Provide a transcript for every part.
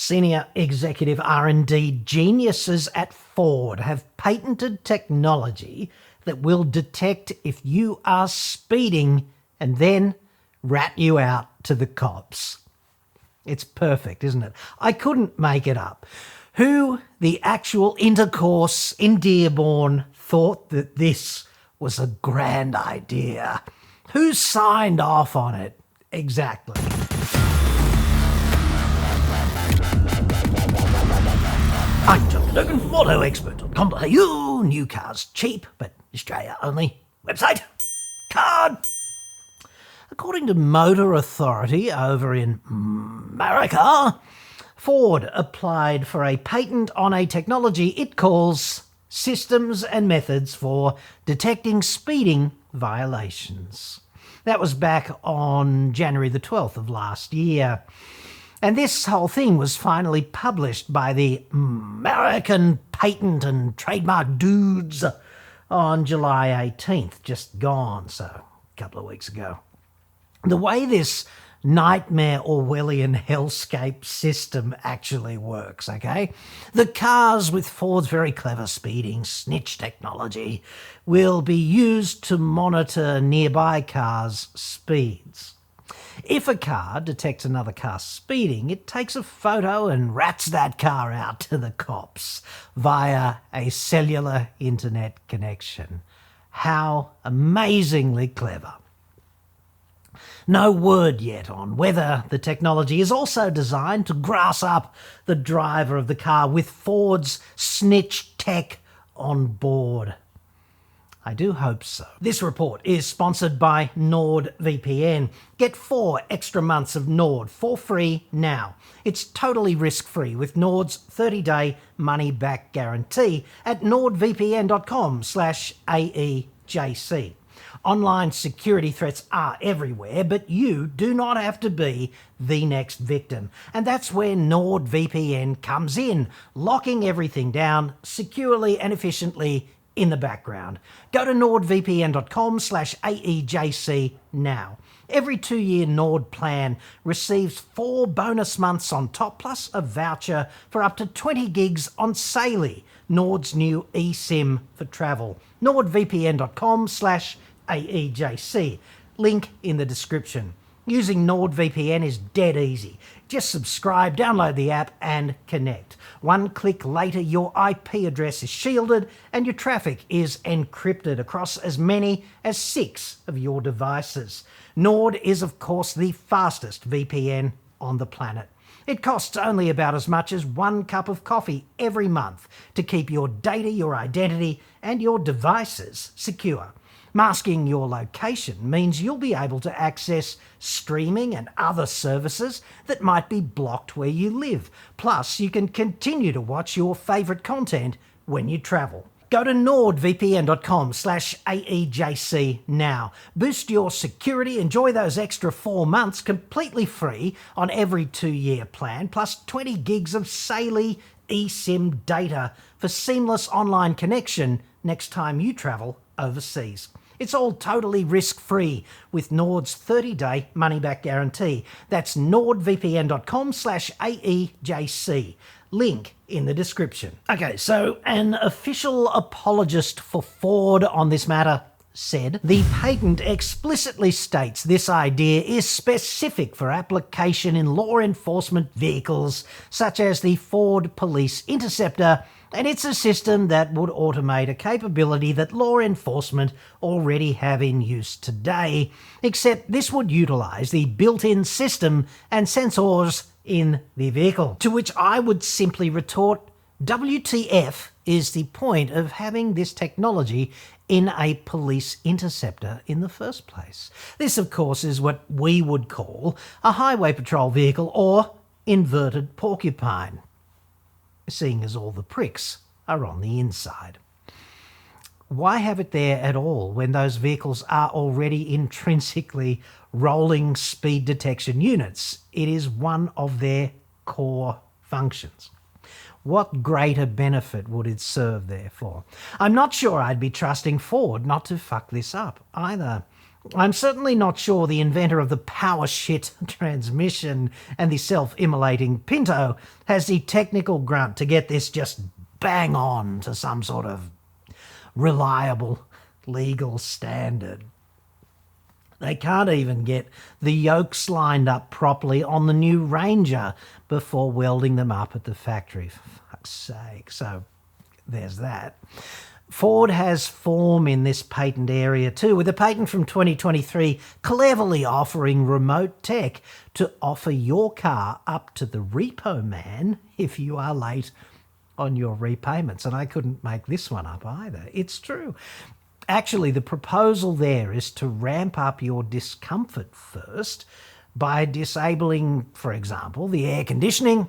Senior executive R&D geniuses at Ford have patented technology that will detect if you are speeding and then rat you out to the cops. It's perfect, isn't it? I couldn't make it up. Who, the actual intercourse in Dearborn, thought that this was a grand idea? Who signed off on it? Exactly. I'm John Cadogan from AutoExpert.com.au. New cars cheap, but Australia only. Website. Card. According to Motor Authority over in America, Ford applied for a patent on a technology it calls Systems and Methods for Detecting Speeding Violations. That was back on January the 12th of last year. And this whole thing was finally published by the American Patent and Trademark Dudes on July 18th, just gone, so a couple of weeks ago. The way this nightmare Orwellian hellscape system actually works, okay? The cars with Ford's very clever speeding snitch technology will be used to monitor nearby cars' speeds. If a car detects another car speeding, it takes a photo and rats that car out to the cops via a cellular internet connection. How amazingly clever. No word yet on whether the technology is also designed to grass up the driver of the car with Ford's snitch tech on board. I do hope so. This report is sponsored by NordVPN. Get 4 extra months of Nord for free now. It's totally risk-free with Nord's 30-day money-back guarantee at nordvpn.com/AEJC. Online security threats are everywhere, but you do not have to be the next victim. And that's where NordVPN comes in, locking everything down securely and efficiently in the background. Go to nordvpn.com/AEJC now. Every 2-year Nord plan receives 4 bonus months on top, plus a voucher for up to 20 gigs on Saley, Nord's new eSIM for travel. nordvpn.com/AEJC. Link in the description. Using NordVPN is dead easy. Just subscribe, download the app and connect. 1 click later, your IP address is shielded and your traffic is encrypted across as many as 6 of your devices. Nord is, of course, the fastest VPN on the planet. It costs only about as much as 1 cup of coffee every month to keep your data, your identity and your devices secure. Masking your location means you'll be able to access streaming and other services that might be blocked where you live. Plus, you can continue to watch your favourite content when you travel. Go to nordvpn.com/AEJC now. Boost your security, enjoy those extra 4 months completely free on every 2-year plan, plus 20 gigs of Saley eSIM data for seamless online connection next time you travel overseas. It's all totally risk-free with Nord's 30-day money-back guarantee. That's nordvpn.com/AEJC. Link in the description. Okay, so an official apologist for Ford on this matter said, the patent explicitly states this idea is specific for application in law enforcement vehicles such as the Ford Police Interceptor, and it's a system that would automate a capability that law enforcement already have in use today, except this would utilise the built-in system and sensors in the vehicle. To which I would simply retort, WTF is the point of having this technology in a police interceptor in the first place? This, of course, is what we would call a highway patrol vehicle or inverted porcupine, seeing as all the pricks are on the inside. Why have it there at all when those vehicles are already intrinsically rolling speed detection units? It is one of their core functions. What greater benefit would it serve, therefore? I'm not sure I'd be trusting Ford not to fuck this up either. I'm certainly not sure the inventor of the power shit transmission and the self-immolating Pinto has the technical grunt to get this just bang on to some sort of reliable legal standard. They can't even get the yokes lined up properly on the new Ranger before welding them up at the factory, for fuck's sake. So there's that. Ford has form in this patent area too, with a patent from 2023 cleverly offering remote tech to offer your car up to the repo man if you are late on your repayments. And I couldn't make this one up either. It's true. Actually, the proposal there is to ramp up your discomfort first by disabling, for example, the air conditioning,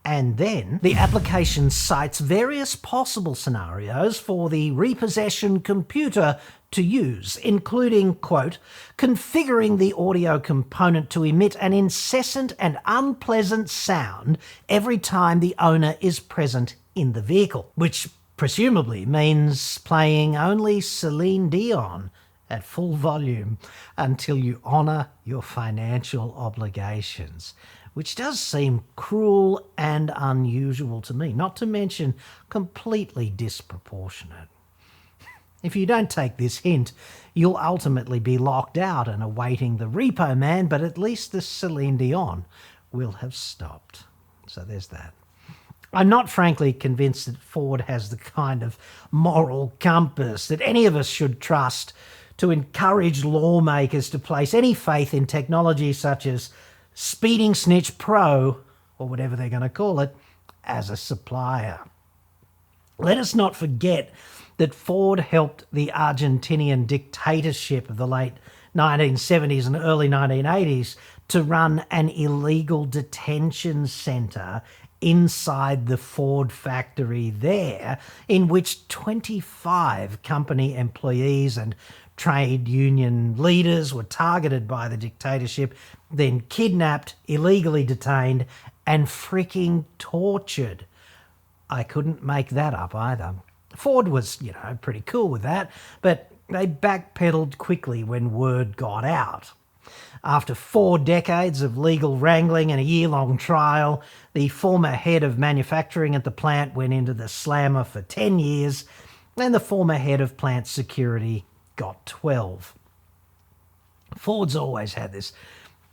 and then the application cites various possible scenarios for the repossession computer to use, including, quote, configuring the audio component to emit an incessant and unpleasant sound every time the owner is present in the vehicle, which presumably means playing only Celine Dion at full volume until you honour your financial obligations, which does seem cruel and unusual to me, not to mention completely disproportionate. If you don't take this hint, you'll ultimately be locked out and awaiting the repo man, but at least the Celine Dion will have stopped. So there's that. I'm not frankly convinced that Ford has the kind of moral compass that any of us should trust to encourage lawmakers to place any faith in technology such as Speeding Snitch Pro, or whatever they're going to call it, as a supplier. Let us not forget that Ford helped the Argentinian dictatorship of the late 1970s and early 1980s to run an illegal detention centre inside the Ford factory there, in which 25 company employees and trade union leaders were targeted by the dictatorship, then kidnapped, illegally detained, and freaking tortured. I couldn't make that up either. Ford was, pretty cool with that, but they backpedaled quickly when word got out. After 4 decades of legal wrangling and a year-long trial, the former head of manufacturing at the plant went into the slammer for 10 years, and the former head of plant security got 12. Ford's always had this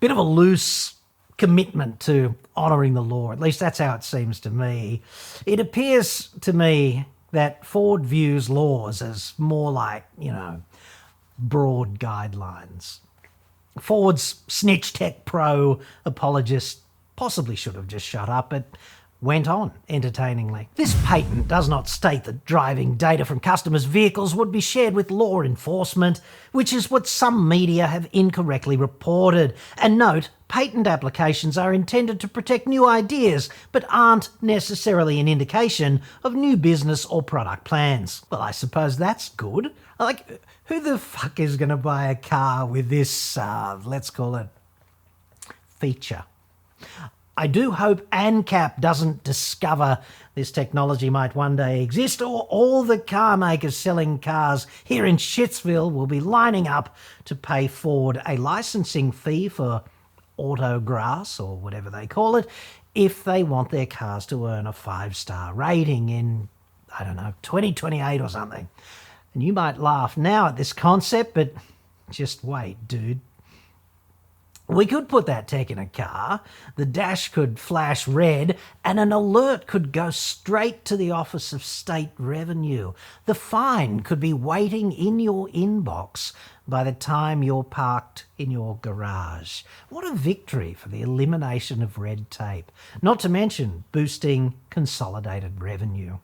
bit of a loose commitment to honouring the law. At least that's how it seems to me. It appears to me that Ford views laws as more like, broad guidelines. Ford's Snitch Tech Pro apologist possibly should have just shut up, but went on entertainingly. This patent does not state that driving data from customers' vehicles would be shared with law enforcement, which is what some media have incorrectly reported. And note, patent applications are intended to protect new ideas, but aren't necessarily an indication of new business or product plans. Well, I suppose that's good. Like, who the fuck is going to buy a car with this, let's call it, feature? I do hope ANCAP doesn't discover this technology might one day exist, or all the car makers selling cars here in Shitsville will be lining up to pay Ford a licensing fee for autograss, or whatever they call it, if they want their cars to earn a 5-star rating in, 2028 or something. And you might laugh now at this concept, but just wait, dude. We could put that tech in a car, the dash could flash red, and an alert could go straight to the Office of State Revenue. The fine could be waiting in your inbox by the time you're parked in your garage. What a victory for the elimination of red tape, not to mention boosting consolidated revenue.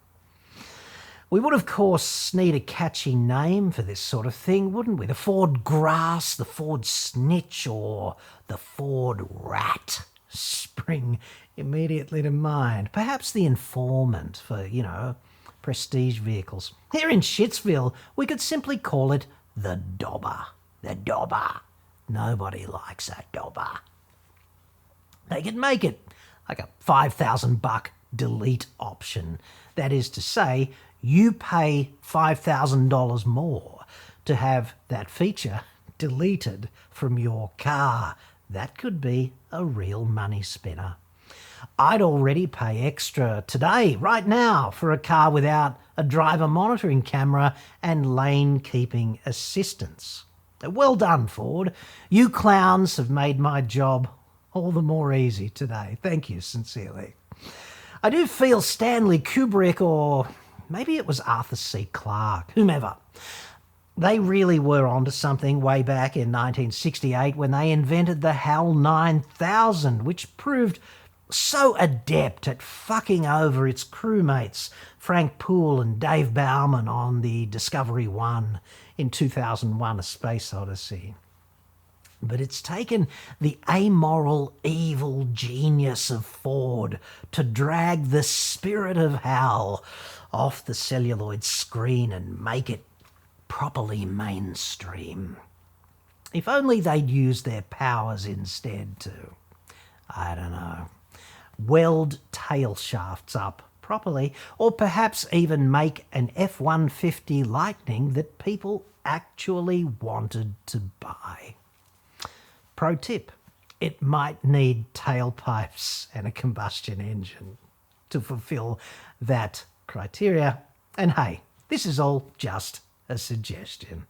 We would, of course, need a catchy name for this sort of thing, wouldn't we? The Ford Grass, the Ford Snitch, or the Ford Rat spring immediately to mind. Perhaps the Informant for, prestige vehicles. Here in Shitsville, we could simply call it the Dobber. The Dobber. Nobody likes a Dobber. They could make it like a $5,000 delete option. That is to say, you pay $5,000 more to have that feature deleted from your car. That could be a real money spinner. I'd already pay extra today, right now, for a car without a driver monitoring camera and lane keeping assistance. Well done, Ford. You clowns have made my job all the more easy today. Thank you sincerely. I do feel Stanley Kubrick, or maybe it was Arthur C. Clarke, whomever, they really were onto something way back in 1968 when they invented the HAL 9000, which proved so adept at fucking over its crewmates, Frank Poole and Dave Bowman, on the Discovery 1 in 2001: A Space Odyssey. But it's taken the amoral, evil genius of Ford to drag the spirit of HAL off the celluloid screen and make it properly mainstream. If only they'd use their powers instead to, I don't know, weld tail shafts up properly, or perhaps even make an F-150 Lightning that people actually wanted to buy. Pro tip, it might need tailpipes and a combustion engine to fulfill that criteria. And hey, this is all just a suggestion.